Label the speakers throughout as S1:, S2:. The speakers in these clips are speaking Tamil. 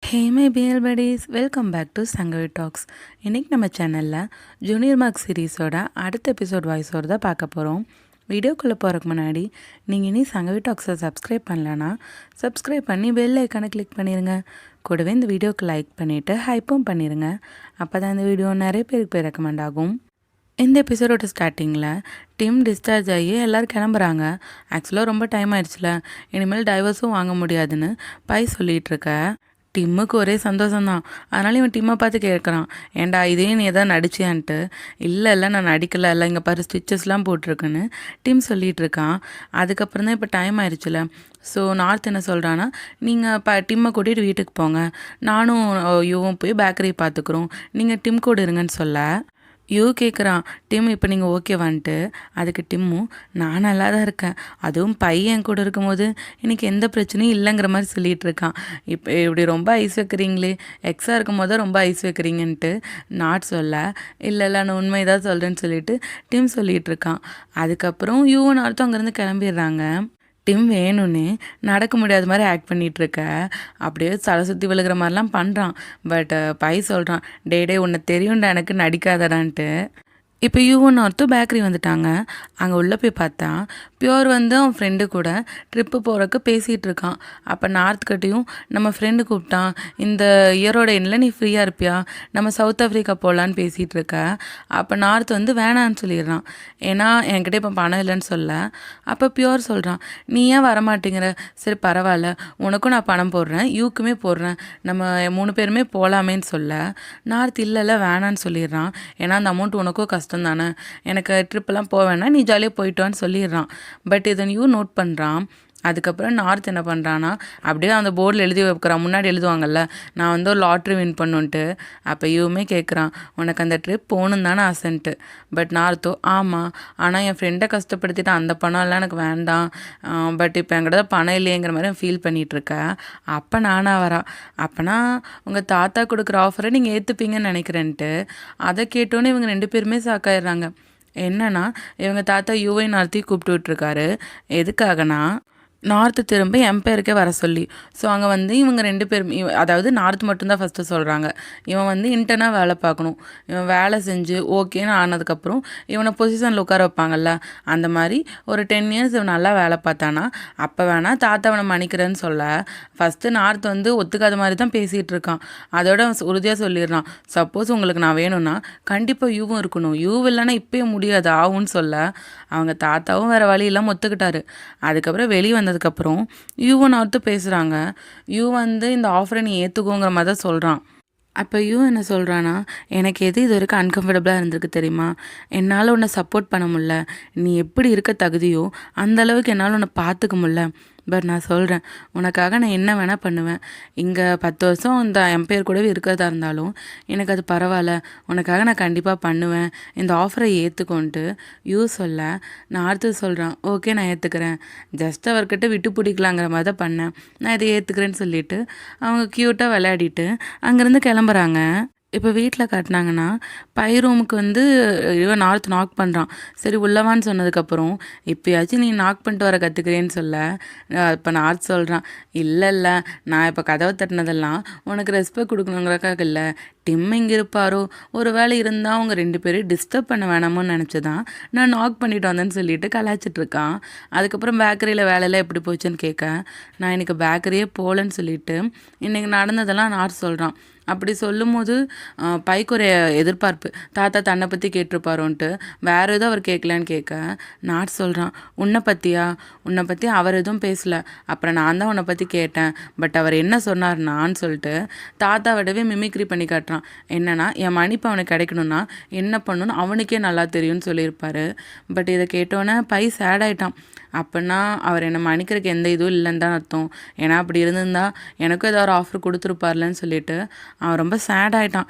S1: ஹே மை பிஎல் buddies, welcome back to Sangavi talks. இன்றைக்கி நம்ம சேனலில் ஜூனியர் மார்க் சீரீஸோட அடுத்த எபிசோட் வாய்ஸோடு தான் பார்க்க போகிறோம். வீடியோக்குள்ளே போகிறதுக்கு முன்னாடி நீங்கள் இனி சங்கவி டாக்ஸை சப்ஸ்கிரைப் பண்ணலன்னா சப்ஸ்கிரைப் பண்ணி பெல் ஐக்கானை கிளிக் பண்ணிடுங்க. கூடவே இந்த வீடியோக்கு லைக் பண்ணிவிட்டு ஹைப்பும் பண்ணிடுங்க. அப்போ தான் இந்த வீடியோ நிறைய பேருக்கு போய் ரெக்கமெண்ட் ஆகும். இந்த எபிசோடோட ஸ்டார்டிங்கில் டிம் டிஸ்சார்ஜ் ஆகி எல்லோரும் கிளம்புறாங்க. ஆக்சுவலாக ரொம்ப டைம் ஆயிடுச்சுல, இனிமேல் டைவர்ஸும் வாங்க முடியாதுன்னு பை சொல்லிகிட்டு இருக்க. டிம்முக்கு ஒரே சந்தோஷம்தான். அதனால் இவன் டிம்மை பார்த்து கேட்குறான், ஏன்டா இதே நீ எதாவது நடிச்சியான்ட்டு. இல்லை நான் நடிக்கலை, இல்லை இங்கே பாரு ஸ்டிச்சஸ்லாம் போட்டிருக்குன்னு டிம் சொல்லிகிட்டு இருக்கான். அதுக்கப்புறம் தான் இப்போ டைம் ஆயிடுச்சுல. ஸோ நார்த் என்ன சொல்கிறான்னா, நீங்கள் டிம்மை கூட்டிகிட்டு வீட்டுக்கு போங்க, நானும் யுவும் போய் பேக்கரி பார்த்துக்குறோம், நீங்கள் டிம் கூட இருங்கன்னு சொல்ல யூ கேட்குறான், டிம் இப்போ நீங்கள் ஓகேவான்ட்டு. அதுக்கு டிம்மும் நான் நல்லா தான் இருக்கேன், அதுவும் பையன் கூட இருக்கும்போது எனக்கு எந்த பிரச்சனையும் இல்லைங்கிற மாதிரி சொல்லிகிட்டு இருக்கான். இப்போ இப்படி ரொம்ப ஐஸ் வைக்கிறீங்களே, எக்ஸாக இருக்கும் போது ரொம்ப ஐஸ் வைக்கிறீங்கன்ட்டு நாட் சொல்ல, இல்லை நான் உண்மை தான் சொல்கிறேன்னு சொல்லிட்டு டிம் சொல்லிகிட்டு இருக்கான். அதுக்கப்புறம் யூவும் நார்த்தும் அங்கேருந்து கிளம்பிடுறாங்க. டிம் வேணும்னே நடக்க முடியாத மாதிரி ஆக்ட் பண்ணிகிட்ருக்க, அப்படியே தலை சுற்றி விழுகிற மாதிரிலாம் பண்ணுறான். பட் பை சொல்கிறான், டே உன்னை தெரியும்டா எனக்கு, நடிக்காதடான்ட்டு. இப்போ யூவன் ஒருத்தர் பேக்கரி வந்துட்டாங்க. அங்கே உள்ளே போய் பார்த்தா பியோர் அவன் ஃப்ரெண்டு கூட ட்ரிப்பு போகிறக்கு பேசிகிட்டு இருக்கான். அப்போ நார்த்கிட்டையும் நம்ம ஃப்ரெண்டு கூப்பிட்டான், இந்த இயரோட எண்ணில் நீ ஃப்ரீயாக இருப்பியா, நம்ம சவுத் ஆஃப்ரிக்கா போகலான்னு பேசிகிட்டு இருக்க. அப்போ நார்த் வேணான்னு சொல்லிடுறான், ஏன்னா என்கிட்ட இப்போ பணம் இல்லைன்னு சொல்ல. அப்போ பியோர் சொல்கிறான், நீ ஏன் வரமாட்டேங்கிற, சரி பரவாயில்ல உனக்கும் நான் பணம் போடுறேன், யூக்குமே போடுறேன், நம்ம 3 பேருமே போகலாமேன்னு சொல்ல. நார்த் இல்லை வேணான்னு சொல்லிடுறான், ஏன்னா அந்த அமௌண்ட் உனக்கும் கஷ்டம் தானே, எனக்கு ட்ரிப்பெல்லாம் போவேன்னா நீ ஜாலியாக போயிட்டோன்னு சொல்லிடுறான். பட் இதை யூ நோட் பண்ணுறான். அதுக்கப்புறம் நார்த் என்ன பண்ணுறான்னா, அப்படியே அந்த போர்டில் எழுதி வைக்கிறான், முன்னாடி எழுதுவாங்கல்ல, நான் ஒரு லாட்ரி வின் பண்ணுன்ட்டு. அப்போ யூவுமே கேட்குறான், உனக்கு அந்த ட்ரிப் போகணும் தானே ஆசைன்ட்டு. பட் நார்த்தோ, ஆமாம், ஆனால் என் ஃப்ரெண்டை கஷ்டப்படுத்திட்டு அந்த பணம்லாம் எனக்கு வேண்டாம், பட் இப்போ என்கிட்ட பணம் இல்லையேங்கிற மாதிரி ஃபீல் பண்ணிகிட்ருக்க. அப்போ நானா வரா, அப்போனா உங்கள் தாத்தா கொடுக்குற ஆஃபரை நீங்கள் ஏற்றுப்பீங்கன்னு நினைக்கிறேன்ட்டு. அதை கேட்டோன்னே இவங்க 2 பேருமே சாக்காயிடுறாங்க. என்னன்னா, இவங்க தாத்தா யூவை நார்த்தையும் கூப்பிட்டு விட்டுருக்காரு. எதுக்காகனா, நார்த்து திரும்ப எம்பையருக்கே வர சொல்லி. ஸோ அங்கே இவங்க 2 பேரும், அதாவது நார்த் மட்டும்தான் ஃபஸ்ட்டு சொல்கிறாங்க, இவன் இன்டர்னாக வேலை பார்க்கணும், இவன் வேலை செஞ்சு ஓகேன்னு ஆனதுக்கப்புறம் இவனை பொசிஷனில் உட்கார வைப்பாங்கல்ல, அந்த மாதிரி ஒரு 10 இயர்ஸ் இவன் நல்லா வேலை பார்த்தானா அப்போ வேணால் தாத்தாவனை மன்னிக்கிறேன்னு சொல்ல. ஃபஸ்ட்டு நார்த் ஒத்துக்காத மாதிரி தான் பேசிகிட்டு இருக்கான். அதோட உறுதியாக சொல்லிடுறான், சப்போஸ் உங்களுக்கு நான் வேணும்னா கண்டிப்பாக யூவும் இருக்கணும், யூ இல்லைன்னா இப்போயே முடியாது ஆகும்னு சொல்ல. அவங்க தாத்தாவும் வேறு வழி இல்லாமல் ஒத்துக்கிட்டாரு. அதுக்கப்புறம் வெளியே வந்ததுக்கப்புறம் யூவன் நார்த்து பேசுகிறாங்க. யூ இந்த ஆஃபரை நீ ஏற்றுக்கோங்கிற மாதிரி தான் சொல்கிறான். அப்போ யூ என்ன சொல்கிறான்னா, எனக்கு எது இது வரைக்கும் அன்கம்ஃபர்டபுளாக இருந்திருக்கு தெரியுமா, என்னால் உன்னை சப்போர்ட் பண்ண முடில, நீ எப்படி இருக்க தகுதியோ அந்தளவுக்கு என்னால் உன்னை பார்த்துக்க முடில. பட் நான் சொல்கிறேன், உனக்காக நான் என்ன வேணால் பண்ணுவேன், இங்கே 10 வருஷம் இந்த எம்பையர் கூடவே இருக்கிறதா இருந்தாலும் எனக்கு அது பரவாயில்ல, உனக்காக நான் கண்டிப்பாக பண்ணுவேன், இந்த ஆஃபரை ஏற்றுக்கோன்ட்டு யூ சொல்ல. நான் அடுத்து சொல்கிறேன், ஓகே நான் ஏற்றுக்கிறேன், ஜஸ்ட் அவர்கிட்ட விட்டு பிடிக்கலாங்கிற மாதிரி தான் பண்ணேன், நான் இதை ஏற்றுக்கிறேன்னு சொல்லிவிட்டு அவங்க க்யூட்டாக விளையாடிட்டு அங்கேருந்து கிளம்புறாங்க. இப்போ வீட்டில் காட்டினாங்கன்னா, பை ரூமுக்கு இவன் நார்த் நாக் பண்ணுறான். சரி உள்ளவான்னு சொன்னதுக்கப்புறம், இப்போயாச்சும் நீ நாக் பண்ணிட்டு வர கற்றுக்கிறேன்னு சொல்ல. இப்போ நார்த் சொல்கிறான், இல்லை நான் இப்போ கதவை தட்டினதெல்லாம் உனக்கு ரெஸ்பெக்ட் கொடுக்கணுங்கிறக்காக இல்லை, டிம் இங்கே இருப்பாரோ, ஒரு வேளை இருந்தால் அவங்க 2 பேரும் டிஸ்டர்ப் பண்ண வேணாமோன்னு நினச்சி தான் நான் நாக் பண்ணிட்டு வந்தேன்னு சொல்லிட்டு கலாய்ச்சிட்ருக்கான். அதுக்கப்புறம் பேக்கரியில் வேலையெல்லாம் எப்படி போச்சுன்னு கேட்க, நான் இன்றைக்கி பேக்கரியே போகலன்னு சொல்லிட்டு இன்றைக்கி நடந்ததெல்லாம் நார்த் சொல்கிறான். அப்படி சொல்லும் போது பைக்கு ஒரு எதிர்பார்ப்பு, தாத்தா தன்னை பற்றி கேட்டிருப்பாரோன்ட்டு. வேறு எதுவும் அவர் கேட்கலான்னு கேட்க, நாட் சொல்கிறான், உன்னை பற்றி அவர் எதுவும் பேசலை, அப்புறம் நான் தான் உன்னை பற்றி கேட்டேன், பட் அவர் என்ன சொன்னார்னான்னு சொல்லிட்டு தாத்தா விடவே மிமிக்ரி பண்ணி காட்டுறான். என்னன்னா, என் மன்னிப்பு அவனுக்கு கிடைக்கணும்னா என்ன பண்ணணும்னு அவனுக்கே நல்லா தெரியும்னு சொல்லியிருப்பார். பட் இதை கேட்டோன்னே பை சேட் ஆகிட்டான். அப்படின்னா அவர் என்னை மன்னிக்கிறதுக்கு எந்த இதுவும் இல்லைன்னு தான் அர்த்தம், ஏன்னா அப்படி இருந்திருந்தா எனக்கும் ஏதாவது ஒரு ஆஃபர் கொடுத்துருப்பார்லன்னு சொல்லிட்டு அவன் ரொம்ப சேட் ஆகிட்டான்.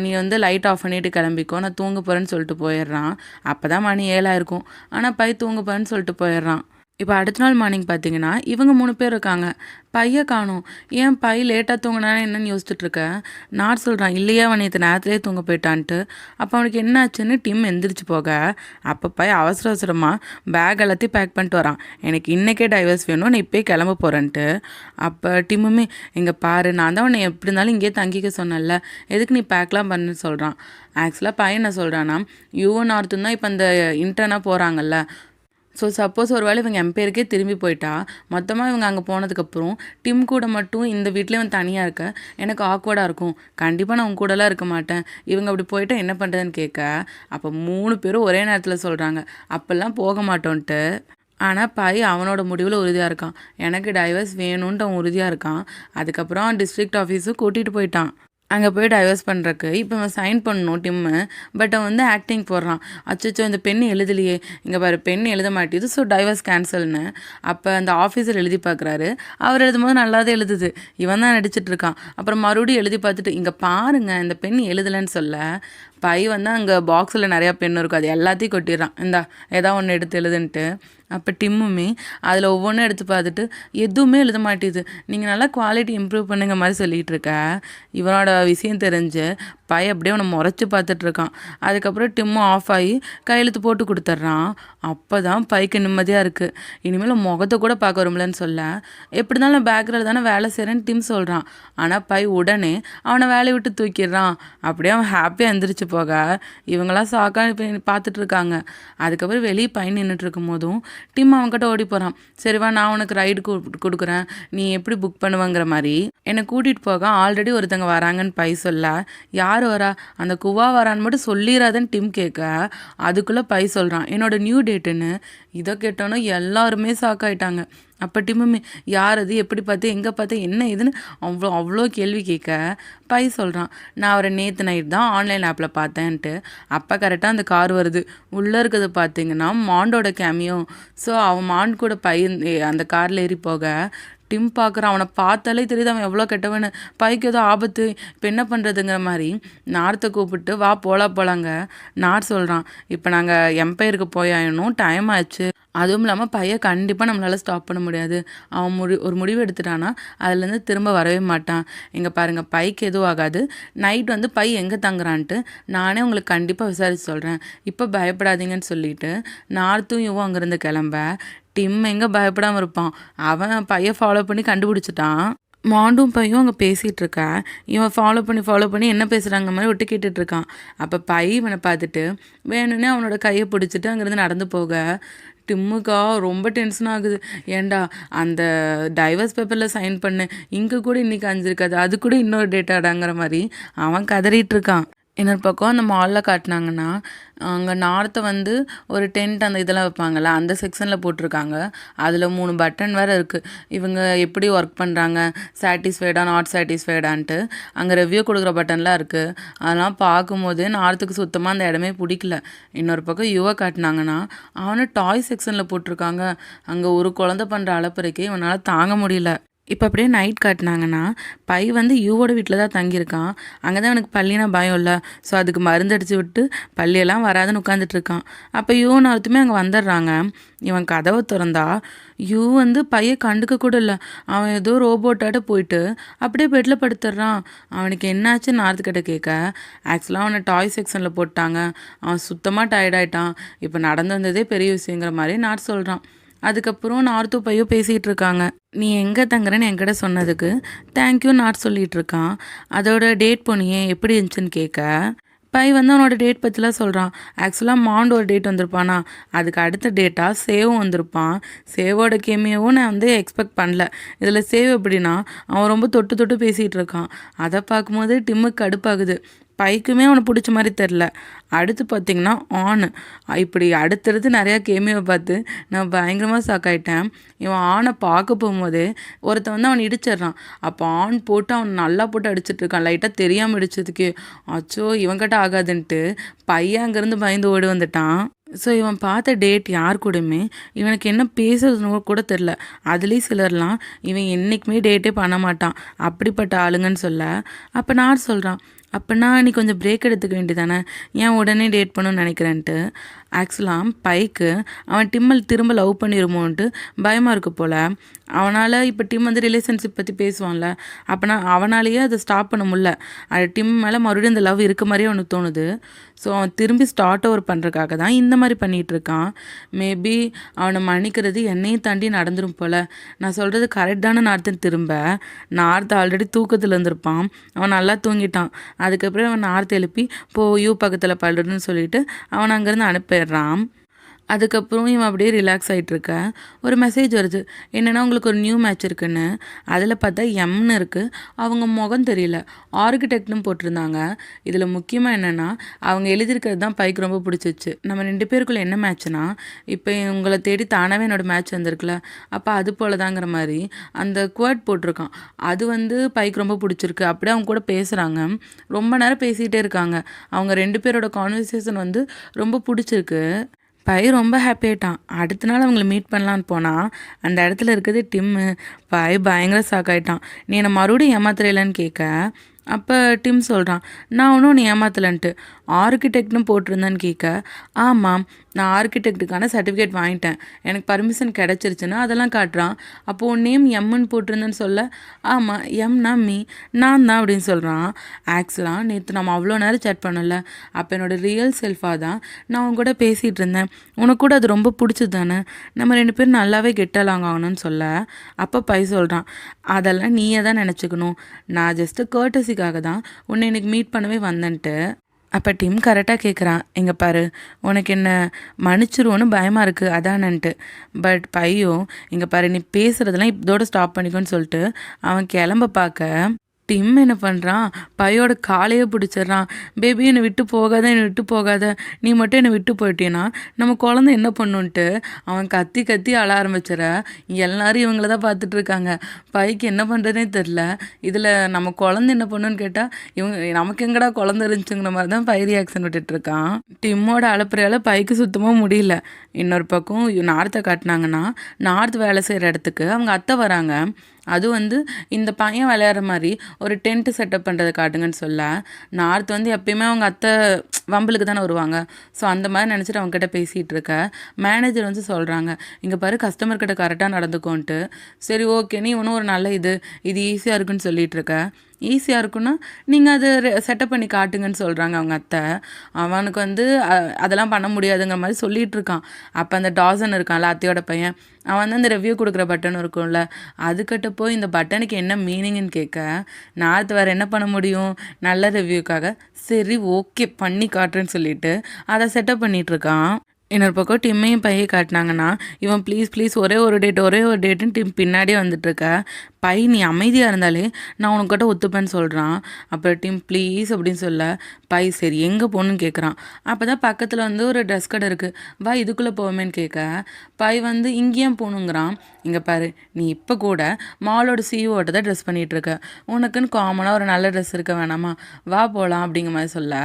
S1: நீ லைட் ஆஃப் பண்ணிவிட்டு கிளம்பிக்கோ, நான் தூங்க போகிறேன்னு சொல்லிட்டு போயிடுறான். அப்போ தான் மணி 7 ஆயிருக்கும். ஆனால் பை தூங்க போகிறேன்னு சொல்லிட்டு போயிடுறான். இப்போ அடுத்த நாள் மார்னிங் பார்த்தீங்கன்னா, இவங்க 3 பேர் இருக்காங்க. பைய காணோம். ஏன் பை லேட்டா தூங்குனானா என்னன்னு யோசிச்சுட்ருக்கேன். நான் சொல்றான், இல்லையே அவன் நேத்து நேரத்திலேயே தூங்க போயிட்டான்ட்டு. அப்போ அவனுக்கு என்ன ஆச்சுன்னு டிம் எந்திரிச்சு போக, அப்போ பை அவசர அவசரமா பேக் எல்லாத்தையும் பேக் பண்ணிட்டு வரான். எனக்கு இன்னைக்கே டைவர்ஸ் வேணும், நான் இப்பயே கிளம்ப போறேன்ட்டு. அப்போ டிம்முமே, இங்க பாரு நான் தான் உன்னை எப்படி இருந்தாலும் இங்கேயே தங்கிக்க சொன்னேன்ல, எதுக்கு நீ பேக்லாம் பண்ணுன்னு சொல்றான். ஆக்சுவலாக பையன் என்ன சொல்றான்னா, யுவன் நார்த்தும் தான் இப்போ அந்த இன்டர்னாக போகிறாங்கல்ல. ஸோ சப்போஸ் ஒரு வேளை இவங்க எம்பேருக்கே திரும்பி போயிட்டா, மொத்தமாக இவங்க அங்கே போனதுக்கப்புறம் டிம் கூட மட்டும் இந்த வீட்டிலே வந்து தனியாக இருக்க எனக்கு ஆக்வர்டாக இருக்கும். கண்டிப்பாக நான் உங்க கூடலாம் இருக்க மாட்டேன். இவங்க அப்படி போயிட்டா என்ன பண்ணுறதுன்னு கேட்க, அப்போ 3 பேரும் ஒரே நேரத்தில் சொல்கிறாங்க, அப்போல்லாம் போக மாட்டோன்ட்டு. ஆனால் பை அவனோட முடிவில் உறுதியாக இருக்கான். எனக்கு டைவர்ஸ் வேணும்ன்ட்டு அவன் உறுதியாக இருக்கான். அதுக்கப்புறம் டிஸ்ட்ரிக்ட் ஆஃபீஸும் கூட்டிகிட்டு போயிட்டான். அங்கே போய் டைவர்ஸ் பண்ணுறக்கு இப்போ அவன் சைன் பண்ணணும் டிம்மு. பட் அவன் வந்து ஆக்டிங் போடுறான். அச்சோ இந்த பெண் எழுதலையே, இங்கே பாரு பெண் எழுத மாட்டேது, ஸோ டைவர்ஸ் கேன்சல்னு. அப்போ அந்த ஆஃபீஸர் எழுதி பார்க்குறாரு. அவர் எழுதும்போது நல்லாதான் எழுதுது. இவன் தான் நடிச்சிட்டு இருக்கான். அப்புறம் மறுபடியும் எழுதி பார்த்துட்டு, இங்கே பாருங்க இந்த பெண் எழுதலைன்னு சொல்ல, பை வந்து அங்கே பாக்ஸில் நிறையா பெண் இருக்கும், அது எல்லாத்தையும் கொட்டிடுறான். இந்தா ஏதாவது ஒன்று எடுத்து எழுதுன்ட்டு. அப்போ டிம்முமே அதில் ஒவ்வொன்றும் எடுத்து பார்த்துட்டு, எதுவுமே எழுத மாட்டேது, நீங்கள் நல்லா குவாலிட்டி இம்ப்ரூவ் பண்ணுங்க மாதிரி சொல்லிகிட்டு இருக்க. இவனோட விஷயம் தெரிஞ்சு பை அப்படியே அவனை முறைச்சி பார்த்துட்ருக்கான். அதுக்கப்புறம் டிம்மும் ஆஃப் ஆகி கையெழுத்து போட்டு கொடுத்துட்றான். அப்போ தான் பைக்கு நிம்மதியாக இருக்குது. இனிமேல் முகத்தை கூட பார்க்க வரும்லன்னு சொல்ல, எப்படி இருந்தாலும் நான் பேக்கில் தானே வேலை செய்கிறேன்னு டிம் சொல்கிறான். ஆனால் பை உடனே அவனை வேலையை விட்டு தூக்கிடுறான். அப்படியே அவன் ஹாப்பியாக எந்திரிச்சு போக இவங்களாம் சாக்கா பார்த்துட்டு இருக்காங்க. அதுக்கப்புறம் வெளியே பையன் நின்றுட்டு இருக்கும் போதும் டிம் அவன்கிட்ட ஓடி போகிறான். சரிவா நான் உனக்கு ரைடு கொடுக்குறேன், நீ எப்படி புக் பண்ணுவங்கிற மாதிரி என்னை கூட்டிகிட்டு போக ஆல்ரெடி ஒருத்தங்க வராங்கன்னு பை சொல்ல, யார் வரா அந்த குவா வரான்னு மட்டும் சொல்லிடாதன்னு டிம் கேட்க, அதுக்குள்ளே பை சொல்கிறான் என்னோட நியூ டேட்டுன்னு. இதை கேட்டோன்னே எல்லாருமே ஷாக்காயிட்டாங்க. அப்போ டிம்முமே யார் அது, எப்படி பார்த்து, எங்கே பார்த்து, என்ன இதுன்னு அவ்வளோ கேள்வி கேட்க பை சொல்கிறான், நான் அவரை நேற்று நைட் தான் ஆன்லைன் ஆப்பில் பார்த்தேன்ட்டு. அப்போ கரெக்டாக அந்த கார் வருது. உள்ளே இருக்கிறது பார்த்தீங்கன்னா மாண்டோட கேமியோ. ஸோ அவன் மாண்ட் கூட அந்த காரில் ஏறி போக டிம் பார்க்குறான். அவனை பார்த்தாலே தெரியுது அவன் எவ்வளோ கெட்டவனு. பைக்கு ஏதோ ஆபத்து, இப்போ என்ன பண்ணுறதுங்கிற மாதிரி நார்த்தை கூப்பிட்டு வா போலாங்க. நார் சொல்கிறான், இப்போ நாங்கள் எம்பையருக்கு போயாயணும், டைம் ஆச்சு. அதுவும் இல்லாமல் பையன் கண்டிப்பாக நம்மளால் ஸ்டாப் பண்ண முடியாது. அவன் ஒரு முடிவு எடுத்துட்டான்னா அதுலேருந்து திரும்ப வரவே மாட்டான். இங்கே பாருங்கள் பைக்கு எதுவும் ஆகாது. நைட் வந்து பை எங்கே தங்குறான்ட்டு நானே உங்களுக்கு கண்டிப்பாக விசாரிச்சு சொல்கிறேன். இப்போ பயப்படாதீங்கன்னு சொல்லிட்டு நார்த்தும் இவன் அங்கேருந்து கிளம்ப, டிம் எங்கே பயப்படாமல் இருப்பான். அவன் பையன் ஃபாலோ பண்ணி கண்டுபிடிச்சிட்டான். மாண்டும் பையும் அங்கே பேசிகிட்டு இருக்கா. இவன் ஃபாலோ பண்ணி என்ன பேசுகிறாங்க மாதிரி விட்டு கேட்டுட்ருக்கான். அப்போ பை இவனை பார்த்துட்டு வேணும்னே அவனோட கையை பிடிச்சிட்டு அங்கேருந்து நடந்து போக, டிம்முக்கா ரொம்ப டென்ஷன் ஆகுது. ஏண்டா அந்த டைவர்ஸ் பேப்பரில் சைன் பண்ணு, இங்கே கூட இன்றைக்கி 5 இருக்காது, அது கூட இன்னொரு டேட்டாடாங்கிற மாதிரி அவன் கதறிட்டு இருக்கான். இன்னொரு பக்கம் அந்த மாலில் காட்டினாங்கன்னா, அங்கே நார்த்தை வந்து ஒரு டென்ட் அந்த இதெல்லாம் வைப்பாங்கள்ல, அந்த செக்ஷனில் போட்டிருக்காங்க. அதில் 3 பட்டன் வேறு இருக்குது. இவங்க எப்படி ஒர்க் பண்ணுறாங்க, சாட்டிஸ்ஃபைடா நாட் சாட்டிஸ்ஃபைடான்ட்டு அங்கே ரிவ்யூ கொடுக்குற பட்டன்லாம் இருக்குது. அதெல்லாம் பார்க்கும்போது நார்த்துக்கு சுத்தமாக அந்த இடமே பிடிக்கல. இன்னொரு பக்கம் யுவை காட்டினாங்கன்னா, அவனை டாய் செக்ஷனில் போட்டிருக்காங்க. அங்கே ஒரு குழந்தை பண்ணுற அளப்பறைக்கு இவனால் தாங்க முடியல. இப்போ அப்படியே நைட் காட்டினாங்கன்னா, பை வந்து யூவோட வீட்டில் தான் தங்கியிருக்கான். அங்கே தான் எனக்கு பள்ளினா பயம் இல்லை, ஸோ அதுக்கு மருந்தடிச்சு விட்டு பள்ளியெல்லாம் வராதுன்னு உட்காந்துட்ருக்கான். அப்போ யூன்னு ஒருத்தமே அங்கே வந்துடுறாங்க. இவன் கதவை திறந்தா யூ வந்து பையை கண்டுக்க கூட இல்லை. அவன் ஏதோ ரோபோட்டாட்ட போயிட்டு அப்படியே பெட்டில் படுத்துடுறான். அவனுக்கு என்னாச்சுன்னு நார்த்துக்கிட்ட கேட்க, ஆக்சுவலாக அவனை டாய் செக்ஷனில் போட்டாங்க, அவன் சுத்தமாக டயர்டாயிட்டான், இப்போ நடந்து வந்ததே பெரிய விஷயங்கிற மாதிரி நார்த் சொல்கிறான். அதுக்கப்புறம் நார்த்தும் பையோ பேசிகிட்டு இருக்காங்க. நீ எங்கே தங்குறேன்னு என்கிட்ட சொன்னதுக்கு தேங்க்யூ நாட் சொல்லிகிட்டு இருக்கான். அதோட டேட் போனியே எப்படி இருந்துச்சுன்னு கேட்க, பை வந்து அவனோட டேட் பற்றிலாம் சொல்கிறான். ஆக்சுவலாக மாண்ட் ஒரு டேட் வந்திருப்பானா, அதுக்கு அடுத்த டேட்டாக சேவும் வந்திருப்பான். சேவோட கேமியாவும் நான் வந்து எக்ஸ்பெக்ட் பண்ணல. இதில் சேவ் எப்படின்னா அவன் ரொம்ப தொட்டு பேசிகிட்டு இருக்கான். அதை பார்க்கும்போது டிம்முக்கு கடுப்பாகுது. பைக்குமே அவனை பிடிச்ச மாதிரி தெரில. அடுத்து பார்த்திங்கன்னா ஆண். இப்படி அடுத்தடுத்து நிறையா கேமியோவை பார்த்து நான் பயங்கரமாக ஷாக்காயிட்டேன். இவன் ஆணை பார்க்க போகும்போதே ஒருத்தன் வந்து அவன் இடிச்சிட்றான். அப்போ ஆண் போட்டு அவன் நல்லா போட்டு அடிச்சிட்ருக்கான். லைட்டாக தெரியாமல் இடிச்சதுக்கு அச்சோ இவன்கிட்ட ஆகாதுன்ட்டு பையன் அங்கேருந்து பயந்து ஓடி வந்துட்டான். ஸோ இவன் பார்த்த டேட் யார் கூடயுமே இவனுக்கு என்ன பேசுறதுன்னு கூட தெரில. அதுலேயும் சிலர்லாம் இவன் என்றைக்குமே டேட்டே பண்ண மாட்டான், அப்படிப்பட்ட ஆளுங்கன்னு சொல்ல, அப்போ நான் சொல்கிறான், அப்போனா நீ கொஞ்சம் பிரேக் எடுத்துக்க வேண்டியதானே, ஏன் உடனே டேட் பண்ணணும்னு நினைக்கிறேன்ட்டு. ஆக்சுவலாக பைக்கு அவன் டிம்மல் திரும்ப லவ் பண்ணிடுமோன்ட்டு பயமாக இருக்கு போல். அவனால் இப்போ டிம் வந்து ரிலேஷன்ஷிப் பற்றி பேசுவான்ல, அப்போனா அவனாலேயே அதை ஸ்டாப் பண்ண முடியல. அது டிம் மேலே மறுபடியும் அந்த லவ் இருக்க மாதிரியே அவனுக்கு தோணுது. ஸோ அவன் திரும்பி ஸ்டார்ட் ஓவர் பண்ணுறதுக்காக தான் இந்த மாதிரி பண்ணிகிட்ருக்கான். மேபி அவனை மன்னிக்கிறது என்னையும் தாண்டி நடந்துடும் போல். நான் சொல்கிறது கரெக்டான நார்த்தன் திரும்ப. நார்த் ஆல்ரெடி தூக்கத்தில் இருந்திருப்பான், அவன் நல்லா தூங்கிட்டான். அதுக்கப்புறம் அவன் நார்த் எழுப்பி யூ பக்கத்தில் படுன்னு சொல்லிட்டு அவன் அங்கேருந்து அனுப்பிடுறான். அதுக்கப்புறம் இவன் அப்படியே ரிலாக்ஸ் ஆகிட்டுருக்க ஒரு மெசேஜ் வருது. என்னென்னா உங்களுக்கு ஒரு நியூ மேட்ச் இருக்குன்னு. அதில் பார்த்தா எம்னு இருக்குது, அவங்க முகம் தெரியல, ஆர்கிடெக்ட்னு போட்டிருந்தாங்க. இதில் முக்கியமாக என்னென்னா அவங்க எழுதியிருக்கிறது தான் பைக்கு ரொம்ப பிடிச்சிச்சு. நம்ம 2 பேருக்குள்ளே என்ன மேட்ச்னா, இப்போ உங்களை தேடி தானாகவே என்னோடய மேட்ச் வந்திருக்குல்ல, அப்போ அது போல தாங்கிற மாதிரி அந்த குவாட் போட்டிருக்கான். அது வந்து பைக்கு ரொம்ப பிடிச்சிருக்கு. அப்படியே அவங்க கூட பேசுகிறாங்க, ரொம்ப நேரம் பேசிகிட்டே இருக்காங்க. அவங்க 2 பேரோட கான்வர்சேஷன் வந்து ரொம்ப பிடிச்சிருக்கு. பை ரொம்ப ஹாப்பி ஆகிட்டான். அடுத்த நாள் அவங்கள மீட் பண்ணலான்னு போனால் அந்த இடத்துல இருக்கிறது டிம்மு. பை பயங்கர ஷாக் ஆகிட்டான். நீ என்னை மறுபடியும் ஏமாத்துறேலன்னு கேட்க, அப்போ டிம் சொல்கிறான், நான் ஒன்றும் நீ ஏமாத்தலன்ட்டு, ஆர்கிடெக்ட்னு போட்டிருந்தேன்னு கேட்க, ஆமாம் நான் ஆர்கிடெக்டுக்கான சர்டிஃபிகேட் வாங்கிட்டேன், எனக்கு பர்மிஷன் கிடச்சிருச்சுன்னா அதெல்லாம் காட்டுறான். அப்போது நேம் எம்முன்னு போட்டிருந்தேன்னு சொல்ல, ஆமாம் எம்னா மீ, நான் தான் அப்படின்னு சொல்கிறான். ஆக்சுவலாக நேற்று நம்ம அவ்வளோ நேரம் சேட் பண்ணல, அப்போ என்னோடய ரியல் செல்ஃபாக தான் நான் அவங்க கூட பேசிகிட்டு இருந்தேன். உனக்கு கூட அது ரொம்ப பிடிச்சது தானே, நம்ம 2 பேரும் நல்லாவே கெட்டலாங்க ஆகணும்னு சொல்ல, அப்போ பை சொல்கிறான், அதெல்லாம் நீயே தான் நினச்சிக்கணும், நான் ஜஸ்ட்டு கர்ட்டசிக்காக தான் உன்னை இன்னைக்கு மீட் பண்ணவே வந்தேன்ட்டு. அப்போ டிம் கரெக்டாக கேட்குறான், எங்கே பாரு உனக்கு என்ன மன்னிச்சிருவோன்னு பயமாக இருக்குது அதானன்ட்டு. பட் பையோ, இங்கே பாரு நீ பேசுகிறதெல்லாம் இதோட ஸ்டாப் பண்ணிக்கோன்னு சொல்லிட்டு அவன் கிளம்ப பார்க்க, டிம் என்ன பண்ணுறான், பையோட காலையே பிடிச்சிட்றான். பேபி என்னை விட்டு போகாத, என்னை விட்டு போகாத, நீ மட்டும் என்னை விட்டு போயிட்டேன்னா நம்ம குழந்தை என்ன பண்ணுன்ட்டு அவன் கத்தி கத்தி அழ ஆரம்பிச்சிட. எல்லோரும் இவங்கள தான் பார்த்துட்ருக்காங்க. பைக்கு என்ன பண்ணுறதுனே தெரில. இதில் நம்ம குழந்தை என்ன பண்ணுன்னு கேட்டால் இவங்க நமக்கு எங்கடா குழந்தை இருந்துச்சுங்கிற மாதிரி தான் பை ரியாக்ஷன் விட்டுட்ருக்கான். டிம்மோட அலப்புறையால் பைக்கு சுத்தமாக முடியல. இன்னொரு பக்கம் நார்த்தை காட்டினாங்கன்னா, நார்த் வேலை செய்கிற இடத்துக்கு அவங்க அத்தை வராங்க. அது வந்து இந்த பையன் விளையாடுற மாதிரி ஒரு டென்ட்டு செட்டப் பண்ணுறதை காட்டுங்கன்னு சொல்ல, நார்த் வந்து எப்பயுமே அவங்க அத்தை வம்பலுக்கு தானே வருவாங்க. ஸோ அந்த மாதிரி நினச்சிட்டு அவங்ககிட்ட பேசிகிட்டு இருக்க, மேனேஜர் வந்து சொல்கிறாங்க, இங்கே பாரு கஸ்டமர்கிட்ட கரெக்டாக நடந்துக்கோன்ட்டு. சரி ஓகே, நீ இன்னும் ஒரு நல்ல இது ஈஸியாக இருக்குன்னு சொல்லிகிட்டு இருக்க. ஈஸியாக இருக்குன்னா நீங்கள் அதை செட்டப் பண்ணி காட்டுங்கன்னு சொல்கிறாங்க அவங்க அத்தை. அவனுக்கு வந்து அதெல்லாம் பண்ண முடியாதுங்கிற மாதிரி சொல்லிகிட்டு இருக்கான். அப்போ அந்த டாசன் இருக்கான்ல அத்தையோட பையன், அவன் வந்து அந்த ரிவ்யூ கொடுக்குற பட்டன் இருக்கும்ல, அதுக்கிட்ட போய் இந்த பட்டனுக்கு என்ன மீனிங்னு கேட்க, நார்த்து வேறு என்ன பண்ண முடியும், நல்ல ரிவ்யூக்காக சரி ஓகே பண்ணி காட்டுறேன்னு சொல்லிட்டு அதை செட்டப் பண்ணிகிட்ருக்கான். இன்னொரு பக்கம் டிம்மையும் பையை காட்டினாங்கன்னா, இவன் ப்ளீஸ் ஒரே ஒரு டேட்டுன்னு டிம் பின்னாடியே வந்துட்டுருக்க. பை நீ அமைதியாக இருந்தாலே நான் உனக்கிட்ட ஒத்துப்பேன்னு சொல்கிறான். அப்புறம் டிம் ப்ளீஸ் அப்படின்னு சொல்ல, பை சரி எங்கே போகணுன்னு கேட்குறான். அப்போ தான் பக்கத்தில் வந்து ஒரு ட்ரெஸ் கடை இருக்குது, வா இதுக்குள்ளே போவோமேன்னு கேட்க, பை வந்து இங்கேயும் போகணுங்கிறான். இங்கே பாரு நீ இப்போ கூட மாலோட சிஇஓட்ட தான் ட்ரெஸ் பண்ணிகிட்ருக்க, உனக்குன்னு காமனாக ஒரு நல்ல ட்ரெஸ் இருக்க வேணாமா, வா போகலாம் அப்படிங்கிற மாதிரி சொல்ல,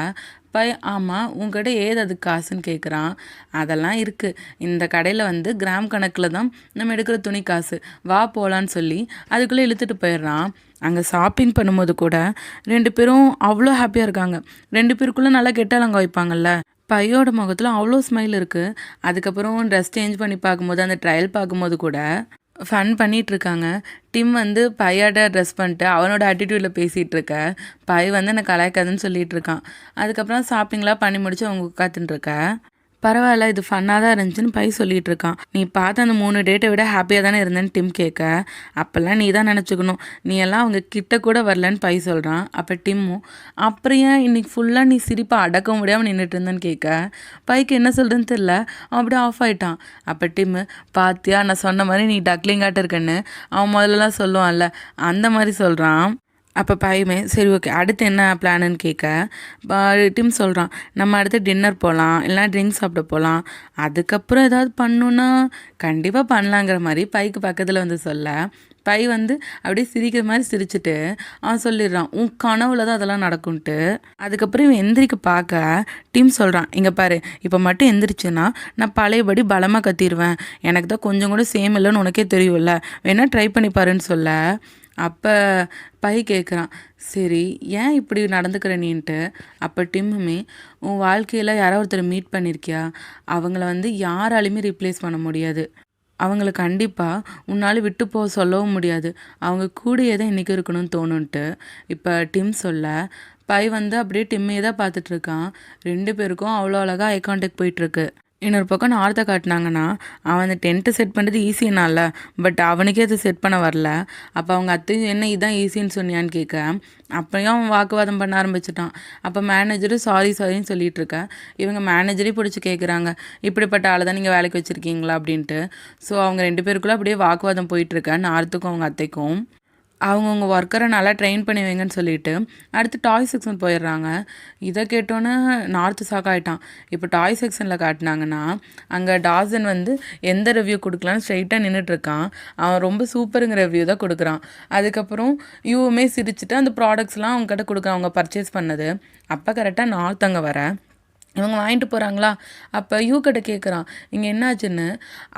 S1: பை ஆமாம் உங்கள்கிட்ட ஏது அதுக்கு காசுன்னு கேட்குறான். அதெல்லாம் இருக்குது, இந்த கடையில் வந்து கிராம் கணக்கில் தான் நம்ம எடுக்கிற துணி காசு, வா போகலான்னு சொல்லி அதுக்குள்ளே இழுத்துட்டு போயிடுறான். அங்கே ஷாப்பிங் பண்ணும்போது கூட 2 பேரும் அவ்வளோ ஹாப்பியாக இருக்காங்க. 2 பேருக்குள்ளே நல்லா கெட்டாலங்க வைப்பாங்கல்ல, பையோட முகத்தில் அவ்வளோ ஸ்மைல் இருக்குது. அதுக்கப்புறம் ட்ரெஸ் சேஞ்ச் பண்ணி பார்க்கும்போது, அந்த ட்ரையல் பார்க்கும்போது கூட ஃபன் பண்ணிகிட்ருக்காங்க. டிம் வந்து பையாட்ட ட்ரெஸ் பண்ணிட்டு அவனோட ஆட்டிடியூடில் பேசிகிட்டு இருக்க, பை வந்து என்னை கலாய்க்காதுன்னு சொல்லிகிட்டு இருக்கான். அதுக்கப்புறம் ஷாப்பிங்லாம் பண்ணி முடிச்சு அவங்க உட்காந்துட்டுருக்க, பரவாயில்ல இது ஃபன்னாக தான் இருந்துச்சுன்னு பை சொல்லிகிட்டு இருக்கான். நீ பார்த்த அந்த 3 டேட்டை விட ஹாப்பியாக தானே இருந்தேன்னு டிம் கேட்க, அப்போல்லாம் நீ தான் நினச்சிக்கணும், நீ எல்லாம் அவங்க கிட்ட கூட வரலன்னு பை சொல்கிறான். அப்போ டிம்மும், அப்புறம் ஏன் இன்னைக்கு ஃபுல்லாக நீ சிரிப்பை அடக்க முடியாமல் நின்றுட்டு இருந்தேன்னு கேட்க, பைக்கு என்ன சொல்கிறதுன்னு தெரில, அவன் அப்படியே ஆஃப் ஆகிட்டான். அப்போ டிம்மு, பாத்தியா நான் சொன்ன மாதிரி நீ டக்லிங்காட்ட இருக்கன்னு அவன் முதல்லலாம் சொல்லுவான்ல, அந்த மாதிரி சொல்கிறான். அப்போ பையமே சரி ஓகே அடுத்து என்ன பிளானுன்னு கேட்க, டிம் சொல்கிறான், நம்ம அடுத்து டின்னர் போகலாம், இல்லைனா ட்ரிங்க்ஸ் சாப்பிட போகலாம், அதுக்கப்புறம் ஏதாவது பண்ணணுன்னா கண்டிப்பாக பண்ணலாங்கிற மாதிரி பைக்கு பக்கத்தில் வந்து சொல்ல, பை வந்து அப்படியே சிரிக்கிற மாதிரி சிரிச்சுட்டு அவன் சொல்லிடுறான், உன் கனவுல தான் அதெல்லாம் நடக்கும்ன்ட்டு. அதுக்கப்புறம் இவன் எந்திரிக்க பார்க்க டீம் சொல்கிறான், இங்கே பாரு இப்போ மட்டும் எந்திரிச்சுன்னா நான் பழையபடி பலமாக கத்திடுவேன், எனக்கு தான் கொஞ்சம் கூட சேம் இல்லைன்னு உனக்கே தெரியும்ல, வேணா ட்ரை பண்ணி பாருன்னு சொல்ல, அப்போ பை கேட்குறான், சரி ஏன் இப்படி நடந்துக்கிற நீன்ட்டு. அப்போ டிம்முமே, உன் வாழ்க்கையில் யாரோ ஒருத்தர் மீட் பண்ணியிருக்கியா, அவங்கள வந்து யாராலையுமே ரீப்ளேஸ் பண்ண முடியாது, அவங்கள கண்டிப்பாக உன்னால் விட்டு போக சொல்லவும் முடியாது, அவங்க கூடயே தான் இன்றைக்கி இருக்கணும்னு தோணுன்ட்டு இப்போ டிம் சொல்ல பை வந்து அப்படியே டிம்மையே தான் பார்த்துட்ருக்கான். 2 பேருக்கும் அவ்வளோ அழகாக ஐ கான்டாக்ட் போயிட்டுருக்கு. இன்னொரு பக்கம் நார்த்தை காட்டினாங்கன்னா, அவன் அந்த டென்ட்டு செட் பண்ணுறது ஈஸினால, பட் அவனுக்கே அது செட் பண்ண வரல. அப்போ அவங்க அத்தையும் என்ன இதான் ஈஸின்னு சொன்னியான்னு கேட்க, அப்பயும் அவன் வாக்குவாதம் பண்ண ஆரம்பிச்சிட்டான். அப்போ மேனேஜரும் சாரின்னு சொல்லிட்டு இருக்க, இவங்க மேனேஜரே பிடிச்சி கேட்குறாங்க, இப்படிப்பட்ட ஆளை தான் நீங்கள் வேலைக்கு வச்சுருக்கீங்களா அப்படின்ட்டு. ஸோ அவங்க 2 பேருக்குள்ளே அப்படியே வாக்குவாதம் போயிட்டுருக்க, நார்த்துக்கும் அவங்க அத்தைக்கும். அவங்கவுங்க ஒர்க்கரை நல்லா ட்ரெயின் பண்ணி வைங்கன்னு சொல்லிட்டு அடுத்து டாய் செக்ஷன் போயிடுறாங்க. இதை கேட்டோன்னே நார்த்து ஷாக் ஆகிட்டான். இப்போ டாய் செக்ஷனில் காட்டினாங்கன்னா அங்கே டாசன் வந்து எந்த ரிவ்யூ கொடுக்கலான்னு ஸ்ட்ரைட்டாக நின்றுட்டுருக்கான். அவன் ரொம்ப சூப்பருங்கிற ரிவ்யூ தான் கொடுக்குறான். அதுக்கப்புறம் யூவுமே சிரிச்சுட்டு அந்த ப்ராடக்ட்ஸ்லாம் அவங்ககிட்ட கொடுக்குறான், அவங்க பர்ச்சேஸ் பண்ணது. அப்போ கரெக்டாக நார்த் அங்கே வர இவங்க வாங்கிட்டு போகிறாங்களா, அப்போ யூக்கிட்ட கேட்குறான் இங்கே என்னாச்சுன்னு.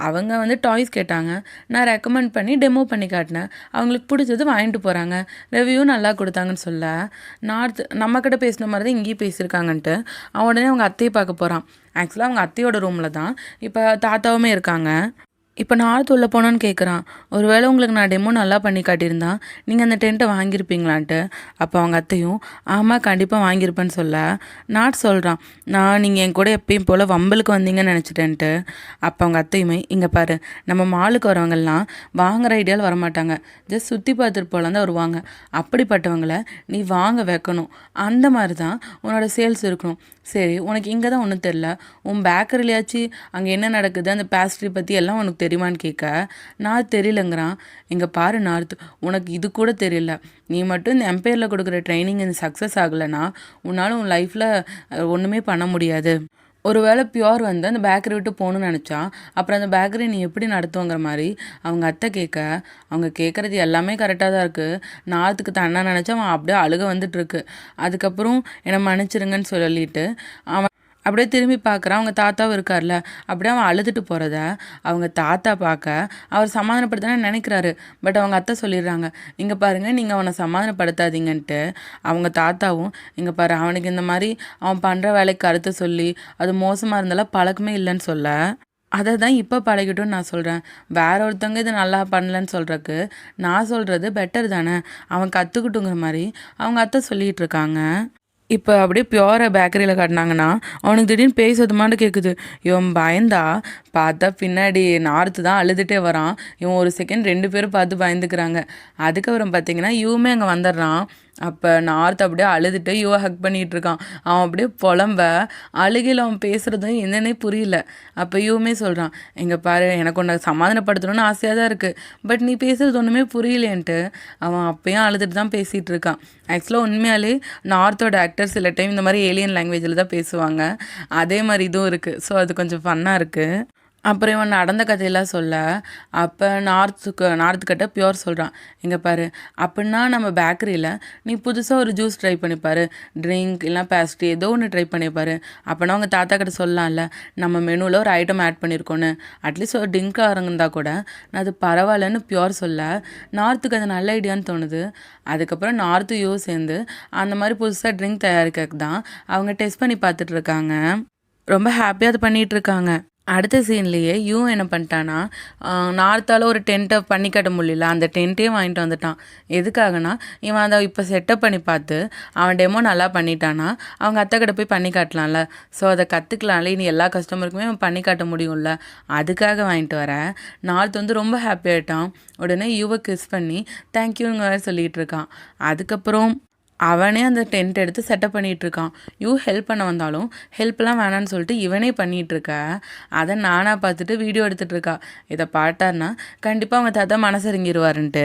S1: அவங்க வந்து டாய்ஸ் கேட்டாங்க, நான் ரெக்கமெண்ட் பண்ணி டெமோ பண்ணி காட்டினேன், அவங்களுக்கு பிடிச்சது வாங்கிட்டு போகிறாங்க, ரிவ்யூ நல்லா கொடுத்தாங்கன்னு சொல்ல நார்த் நம்மக்கிட்ட பேசின மாதிரி தான் இங்கேயும் பேசியிருக்காங்கன்ட்டு அவன் உடனே அவங்க அத்தையை பார்க்க போகிறான். ஆக்சுவலாக அவங்க அத்தையோட ரூமில் தான் இப்போ தாத்தாவுமே இருக்காங்க. இப்போ நார்த் உள்ளே போனோன்னு கேட்குறான், ஒருவேளை உங்களுக்கு நான் டெமோ நல்லா பண்ணி காட்டியிருந்தா நீங்கள் அந்த டென்ட்டை வாங்கியிருப்பீங்களான்ட்டு. அப்போ அவங்க அத்தையும் ஆமாம் கண்டிப்பாக வாங்கியிருப்பேன்னு சொல்ல நார்த் சொல்கிறான், நான் நீங்கள் என் கூட எப்பயும் போல் வம்பலுக்கு வந்தீங்கன்னு நினச்சிட்டேன்ட்டு. அப்போ அவங்க அத்தையுமே, இங்கே பாரு, நம்ம மாலுக்கு வரவங்கெல்லாம் வாங்குகிற ஐடியாவில் வரமாட்டாங்க, ஜஸ்ட் சுற்றி பார்த்துட்டு போகலாம் தான் வருவாங்க, அப்படிப்பட்டவங்கள நீ வாங்க வைக்கணும், அந்த மாதிரி தான் உன்னோட சேல்ஸ் இருக்கணும். சரி உனக்கு இங்கே தான் ஒன்றும் தெரில, உன் பேக்கரிலையாச்சு அங்கே என்ன நடக்குது அந்த பேஸ்ட்ரி பற்றி எல்லாம் உனக்கு தெரியுமான்னு கேட்க நான் தெரியலங்கிறான். இங்கே பாரு நார்த், உனக்கு இது கூட தெரியல, நீ மட்டும் இந்த எம்பையரில் கொடுக்குற ட்ரைனிங் இந்த சக்ஸஸ் ஆகலைன்னா உன்னால் உன் லைஃப்பில் ஒன்றுமே பண்ண முடியாது. ஒருவேளை பியோர் வந்து அந்த பேக்கரி விட்டு போகணுன்னு நினச்சா அப்புறம் அந்த பேக்கரி நீ எப்படி நடத்துவங்கிற மாதிரி அவங்க அத்தை கேட்க, அவங்க கேட்குறது எல்லாமே கரெக்டாக தான் இருக்குது. நார்த்துக்கு தன்னா நினச்சா அவன் அப்படியே அழுக வந்துட்டுருக்கு. அதுக்கப்புறம் என்னை மன்னிச்சிருங்கன்னு சொல்லிட்டு அவன் அப்படியே திரும்பி பார்க்குறான். அவங்க தாத்தாவும் இருக்கார்ல, அப்படியே அவன் அழுதுட்டு போகிறத அவங்க தாத்தா பார்க்க அவர் சமாதானப்படுத்தணும்னு நினைக்கிறாரு. பட் அவங்க அத்தை சொல்லிடுறாங்க, இங்கே பாருங்கள் நீங்கள் அவனை சமாதானப்படுத்தாதீங்கன்ட்டு. அவங்க தாத்தாவும் இங்கே பாரு, அவனுக்கு இந்த மாதிரி அவன் பண்ணுற வேலைக்கு கருத்து சொல்லி அது மோசமாக இருந்தாலும் பழக்கமே இல்லைன்னு சொல்ல அதை தான் இப்போ பழகிட்டோன்னு நான் சொல்கிறேன். வேற ஒருத்தவங்க இது நல்லா பண்ணலன்னு சொல்கிறக்கு நான் சொல்கிறது பெட்டர் தானே, அவன் கற்றுக்கிட்டுங்கிற மாதிரி அவங்க அத்தை சொல்லிகிட்டு இருக்காங்க. இப்போ அப்படியே பியூரை பேக்கரியில் காட்டினாங்கன்னா அவனுக்கு திடீர்னு பேய் சத்தமானு கேட்குது. இவன் பயந்தா பார்த்தா பின்னாடி நார்த்து தான் அழுதுகிட்டே வரான். இவன் ஒரு செகண்ட் 2 பேரும் பார்த்து பயந்துக்கிறாங்க. அதுக்கப்புறம் பார்த்தீங்கன்னா இவமே அங்கே வந்துடுறான். அப்போ நார்த் அப்படியே அழுதுட்டு யுவை ஹக் பண்ணிகிட்டு இருக்கான். அவன் அப்படியே புலம்ப அழுகையில் அவன் பேசுகிறதும் என்னன்னே புரியல. அப்போ யுவுமே சொல்கிறான், இங்கே பாரு, எனக்கு உன்னை சமாதானப்படுத்தணும்னு ஆசையாக தான் இருக்குது, பட் நீ பேசுகிறது ஒன்றுமே புரியலேன்ட்டு அவன் அப்பயும் அழுதுட்டு தான் பேசிகிட்டு இருக்கான். ஆக்சுவலாக உண்மையாலே நார்த்தோட ஆக்டர் சில டைம் இந்த மாதிரி ஏலியன் லாங்குவேஜில் தான் பேசுவாங்க, அதே மாதிரி இதுவும் இருக்குது. ஸோ அது கொஞ்சம் ஃபன்னாக இருக்குது. அப்புறம் இவன் நடந்த கதையெல்லாம் சொல்ல அப்போ நார்த்துக்கிட்ட பியோர் சொல்கிறான், இங்கே பாரு, அப்படின்னா நம்ம பேக்கரியில் நீ புதுசாக ஒரு ஜூஸ் ட்ரை பண்ணிப்பார், ட்ரிங்க் இல்லைனா பேஸ்ட்ரி ஏதோ ஒன்று ட்ரை பண்ணிப்பார். அப்போனா அவங்க தாத்தா கிட்ட சொல்லலாம்ல, நம்ம மெனுவில் ஒரு ஐட்டம் ஆட் பண்ணியிருக்கோன்னு, அட்லீஸ்ட் ஒரு ட்ரிங்காக இருந்தால் கூட நான் அது பரவாயில்லன்னு பியோர் சொல்ல நார்த்துக்கு அது நல்ல ஐடியான்னு தோணுது. அதுக்கப்புறம் நார்த்து யூ சேர்ந்து அந்த மாதிரி புதுசாக ட்ரிங்க் தயாரிக்கிறதுக்கு தான் அவங்க டெஸ்ட் பண்ணி பார்த்துட்ருக்காங்க. ரொம்ப ஹாப்பியாக அது பண்ணிகிட்ருக்காங்க. அடுத்த சீன்லேயே யூ என்ன பண்ணிட்டான்னா, நார்த்தால் ஒரு டென்ட்டை பண்ணி கட்ட முடியல, அந்த டென்ட்டே வாங்கிட்டு வந்துட்டான். எதுக்காகனா இவன் அதை இப்போ செட்டப் பண்ணி பார்த்து அவன் டெமோ நல்லா பண்ணிட்டானா அவங்க அத்தை கிட்ட போய் பண்ணி காட்டலாம்ல, ஸோ அதை கற்றுக்கலாம்ல, இனி எல்லா கஸ்டமருக்குமே அவன் பண்ணி காட்ட முடியும்ல, அதுக்காக வாங்கிட்டு வரேன். நார்த் வந்து ரொம்ப ஹாப்பி ஆகிட்டான். உடனே யூவை கிஸ் பண்ணி தேங்க்யூங்க சொல்லிகிட்டு இருக்கான். அதுக்கப்புறம் அவனே அந்த டென்ட் எடுத்து செட்டப் பண்ணிகிட்ருக்கான். யூ ஹெல்ப் பண்ண வந்தாலும் ஹெல்ப்லாம் வேணான்னு சொல்லிட்டு இவனே பண்ணிகிட்ருக்க. அதை நானாக பார்த்துட்டு வீடியோ எடுத்துகிட்ருக்கா. இதை பார்த்தார்னா கண்டிப்பாக அவங்க தாத்தா மனசரிங்கிடுவாருன்ட்டு.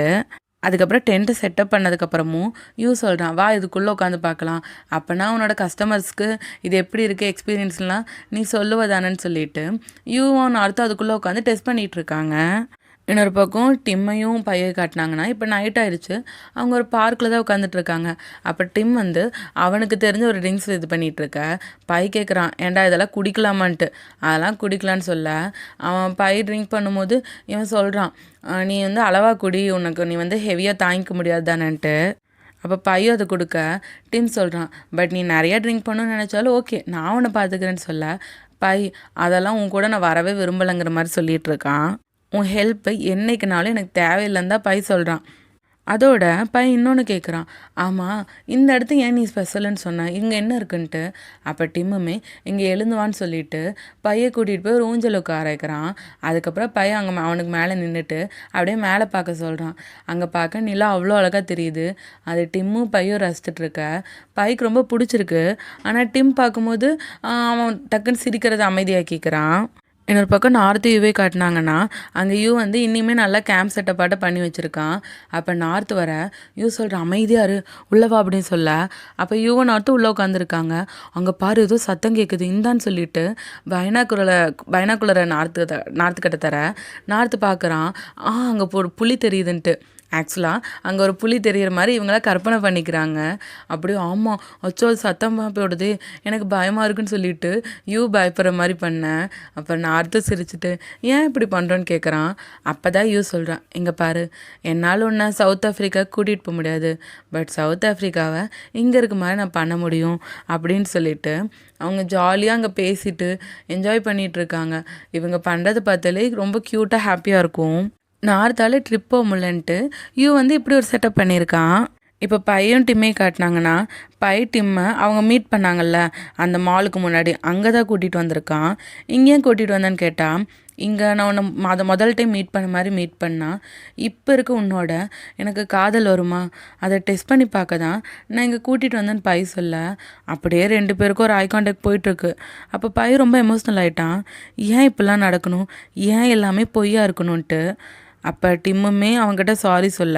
S1: அதுக்கப்புறம் டென்ட்டு செட்டப் பண்ணதுக்கப்புறமும் யூ சொல்கிறான், வா இதுக்குள்ளே உட்காந்து பார்க்கலாம், அப்போனா உன்னோட கஸ்டமர்ஸ்க்கு இது எப்படி இருக்குது எக்ஸ்பீரியன்ஸ்லாம் நீ சொல்லுவதானன்னு சொல்லிட்டு யூவும் நார்த்தும் அதுக்குள்ளே உட்காந்து டெஸ்ட் பண்ணிகிட்ருக்காங்க. இன்னொரு பக்கம் டிம்மையும் பையை காட்டினாங்கன்னா இப்போ நைட் ஆயிடுச்சு. அவங்க ஒரு பார்க்கில் தான் உட்காந்துட்ருக்காங்க. அப்போ டிம் வந்து அவனுக்கு தெரிஞ்ச ஒரு ட்ரிங்க்ஸ் இது பண்ணிகிட்ருக்க பை கேட்குறான், ஏன்டா இதெல்லாம் குடிக்கலாமான்ட்டு. அதெல்லாம் குடிக்கலான்னு சொல்ல அவன் பை ட்ரிங்க் பண்ணும்போது இவன் சொல்கிறான், நீ வந்து அளவா குடி, உனக்கு நீ வந்து ஹெவியாக தாங்கிக்க முடியாது தானேன்ட்டு. அப்போ பையும் அதை கொடுக்க டிம் சொல்கிறான், பட் நீ நிறையா ட்ரிங்க் பண்ணணும்னு நினச்சாலும் ஓகே, நான் உன்னை பார்த்துக்கிறேன்னு சொல்ல பை அதெல்லாம் உன் கூட நான் வரவே விரும்பலைங்கிற மாதிரி சொல்லிகிட்டு இருக்கான். உன் ஹெல்ப்பு என்றைக்குனாலும் எனக்கு தேவையில்லைன்னு தான் பை சொல்கிறான். அதோட பையன் இன்னொன்று கேட்குறான், ஆமாம் இந்த இடத்து ஏன் நீ ஸ்பெஷலுன்னு சொன்ன, இங்கே என்ன இருக்குன்ட்டு. அப்போ டிம்முமே இங்கே எழுந்துவான்னு சொல்லிட்டு பையை கூட்டிகிட்டு போய் ஒரு ஊஞ்சல் உட்கார வைக்கிறான். அதுக்கப்புறம் பையன் அங்கே அவனுக்கு மேலே நின்றுட்டு அப்படியே மேலே பார்க்க சொல்கிறான். அங்கே பார்க்க நிலா அவ்வளோ அழகாக தெரியுது. அது டிம்மும் பையும் ரசித்துட்ருக்க பைக்கு ரொம்ப பிடிச்சிருக்கு. ஆனால் டிம் பார்க்கும்போது அவன் டக்குன்னு சிரிக்கிறத அமைதியாக்கிக்கிறான். இன்னொரு பக்கம் நார்த்து யூவே காட்டினாங்கன்னா அங்கே யூ வந்து இன்னுமே நல்லா கேம்ப் செட்டப்பாட்ட பண்ணி வச்சுருக்கான். அப்போ நார்த்து வர யூ சொல்கிற அமைதியாரு உள்ளவா அப்படின்னு சொல்ல அப்போ யூவை நார்த்து உள்ளே உட்காந்துருக்காங்க. அங்கே பாரு ஏதோ சத்தம் கேட்குது இந்தான்னு சொல்லிட்டு பைனாக்குலரை நார்த்து கிட்ட தர நார்த்து பார்க்குறான். அங்கே ஒரு புலி தெரியுதுன்ட்டு. ஆக்சுவலாக அங்கே ஒரு புலி தெரிகிற மாதிரி இவங்களாம் கற்பனை பண்ணிக்கிறாங்க. அப்படியே ஆமாம் அச்சோ சத்தமாக போடுது எனக்கு பயமாக இருக்குன்னு சொல்லிட்டு யூ பயப்படுற மாதிரி பண்ணேன். அப்புறம் நான் அர்த்தம் சிரிச்சுட்டு ஏன் இப்படி பண்ணுறோன்னு கேட்குறான். அப்போ தான் யூ சொல்கிறேன், இங்கே பாரு என்னால் ஒன்றா சவுத் ஆஃப்ரிக்கா கூட்டிகிட்டு போக முடியாது, பட் சவுத் ஆஃப்ரிக்காவை இங்கே இருக்க மாதிரி நான் பண்ண முடியும் அப்படின்னு சொல்லிட்டு அவங்க ஜாலியாக அங்கே பேசிட்டு என்ஜாய் பண்ணிகிட்ருக்காங்க. இவங்க பண்ணுறது பார்த்தாலே ரொம்ப க்யூட்டாக ஹாப்பியாக இருக்கும். நார்த்தால் ட்ரிப் போக முடியலன்ட்டு யூ வந்து இப்படி ஒரு செட்டப் பண்ணியிருக்கான். இப்போ பையன் டிம்மே காட்டினாங்கன்னா பை டிம்மை அவங்க மீட் பண்ணாங்கல்ல அந்த மாலுக்கு முன்னாடி அங்கே தான் கூட்டிகிட்டு வந்திருக்கான். இங்கேயும் கூட்டிகிட்டு வந்தேன்னு கேட்டால் இங்கே நான் உன்னை முதல் டைம் மீட் பண்ண மாதிரி மீட் பண்ணால் இப்போ இருக்க உன்னோட எனக்கு காதல் வருமா அதை டெஸ்ட் பண்ணி பார்க்க தான் நான் இங்கே கூட்டிகிட்டு வந்தேன்னு பை சொல்ல அப்படியே 2 பேருக்கும் ஒரு ஐ கான்டாக்ட் போயிட்டுருக்கு. அப்போ பை ரொம்ப எமோஷ்னல் ஆகிட்டான். ஏன் இப்படிலாம் நடக்கணும், ஏன் எல்லாமே பொய்யா இருக்கணும்ன்ட்டு. அப்போ டிம்முமே அவங்ககிட்ட சாரி சொல்ல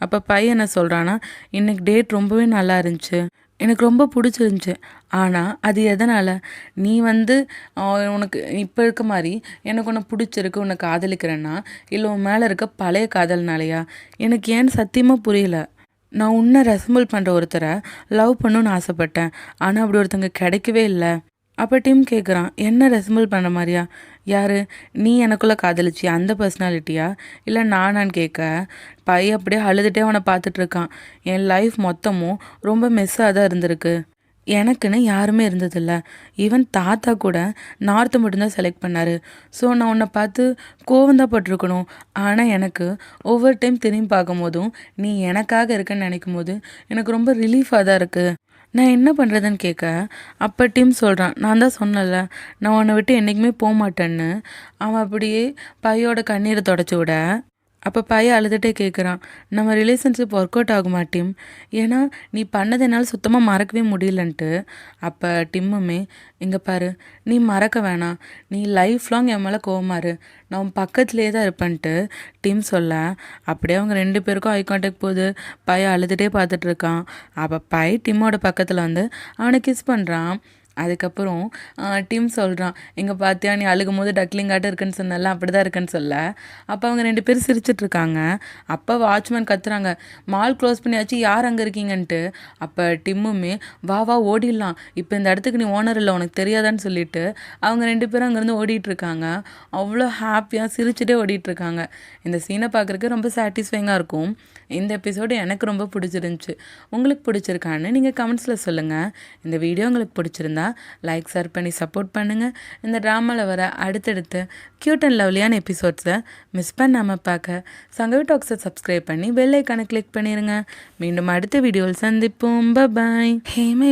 S1: அப்போ பையன் என்ன சொல்கிறான்னா, இன்றைக்கி டேட் ரொம்பவே நல்லா இருந்துச்சு, எனக்கு ரொம்ப பிடிச்சிருந்துச்சி. ஆனால் அது எதனால் நீ வந்து உனக்கு இப்போ இருக்க மாதிரி எனக்கு உன்னை பிடிச்சிருக்கு உன்னை காதலிக்கிறேன்னா இல்லை உன் மேலே இருக்க பழைய காதல்னாலையா எனக்கு ஏன்னு சத்தியமாக புரியல. நான் உன்னை ரெசம்பிள் பண்ணுற ஒருத்தரை லவ் பண்ணணுன்னு ஆசைப்பட்டேன், ஆனால் அப்படி ஒருத்தங்க கிடைக்கவே இல்லை. அப்போ டிம் கேட்குறான், என்ன ரெசம்பிள் பண்ண மாதிரியா, யார் நீ எனக்குள்ளே காதலிச்சி அந்த பர்சனாலிட்டியா இல்லை நானான்னு கேட்க பையன் அப்படியே அழுதுகிட்டே அவனை பார்த்துட்ருக்கான். என் லைஃப் மொத்தமும் ரொம்ப மெஸ்ஸாக தான் இருந்திருக்கு, எனக்குன்னு யாருமே இருந்ததில்ல, ஈவன் தாத்தா கூட நார்த்து மட்டும்தான் செலக்ட் பண்ணார். ஸோ நான் உன்னை பார்த்து கோவந்தான் பட்டிருக்கணும். ஆனால் எனக்கு ஒவ்வொரு டைம் திரும்பி பார்க்கும் போதும் நீ எனக்காக இருக்கன்னு நினைக்கும் போது எனக்கு ரொம்ப ரிலீஃபாக தான் இருக்குது, நான் என்ன பண்ணுறதுன்னு கேட்க அப்போ டிம் சொல்கிறான், நான் தான் சொன்னல நான் உன்னை விட்டு என்றைக்குமே போக மாட்டேன்னு. அவன் அப்படியே பையோட கண்ணீரை தொடச்சி விட அப்போ பையன் அழுதுகிட்டே கேட்குறான், நம்ம ரிலேஷன்ஷிப் ஒர்க் அவுட் ஆகுமா டிம், ஏன்னா நீ பண்ணது என்னால் சுத்தமாக மறக்கவே முடியலன்ட்டு. அப்போ டிம்முமே இங்கே பாரு நீ மறக்க வேணாம், நீ லைஃப் லாங் என் மேலே கோவமாரு, நான் உன் பக்கத்துலேயே தான் இருப்பேன்ட்டு டிம் சொல்ல அப்படியே அவங்க 2 பேருக்கும் ஐ கான்டாக்ட் போகுது. பையன் அழுதுகிட்டே பார்த்துட்ருக்கான். அப்போ பை டிம்மோட பக்கத்தில் வந்து அவனை கிஸ் பண்ணுறான். அதுக்கப்புறம் டிம் சொல்கிறான், இங்கே பார்த்தியா நீ அழுகும் போது டக்லிங்காட்டம் இருக்குன்னு சொன்னல அப்படி தான் இருக்குன்னு சொல்ல அப்போ அவங்க 2 பேரும் சிரிச்சிட்ருக்காங்க. அப்போ வாட்ச்மேன் கத்துறாங்க, மால் க்ளோஸ் பண்ணியாச்சு யார் அங்கே இருக்கீங்கன்ட்டு. அப்போ டிம்முமே வா ஓடிடலாம், இப்போ இந்த இடத்துக்கு நீ ஓனர் இல்லை உனக்கு தெரியாதான்னு சொல்லிட்டு அவங்க 2 பேரும் அங்கேருந்து ஓடிட்டுருக்காங்க. அவ்வளோ ஹாப்பியாக சிரிச்சுட்டே ஓடிட்டுருக்காங்க. இந்த சீனை பார்க்குறதுக்கு ரொம்ப சாட்டிஸ்ஃபைங்காக இருக்கும். இந்த எபிசோடு எனக்கு ரொம்ப பிடிச்சிருந்துச்சி. உங்களுக்கு பிடிச்சிருக்கான்னு நீங்கள் கமெண்ட்ஸில் சொல்லுங்கள். இந்த வீடியோ உங்களுக்கு பிடிச்சிருந்தா லைக் ஷேர் பண்ணி சப்போர்ட் பண்ணுங்கள். இந்த ட்ராமாவில் வர அடுத்தடுத்து க்யூட் அண்ட் லவ்லியான எபிசோட்ஸை மிஸ் பண்ணாமல் பார்க்க சங்கவி டாக்ஸை சப்ஸ்கிரைப் பண்ணி பெல் ஐக்கானை கிளிக் பண்ணிடுங்க. மீண்டும் அடுத்த வீடியோவில் சந்திப்போம். பாய். Hey my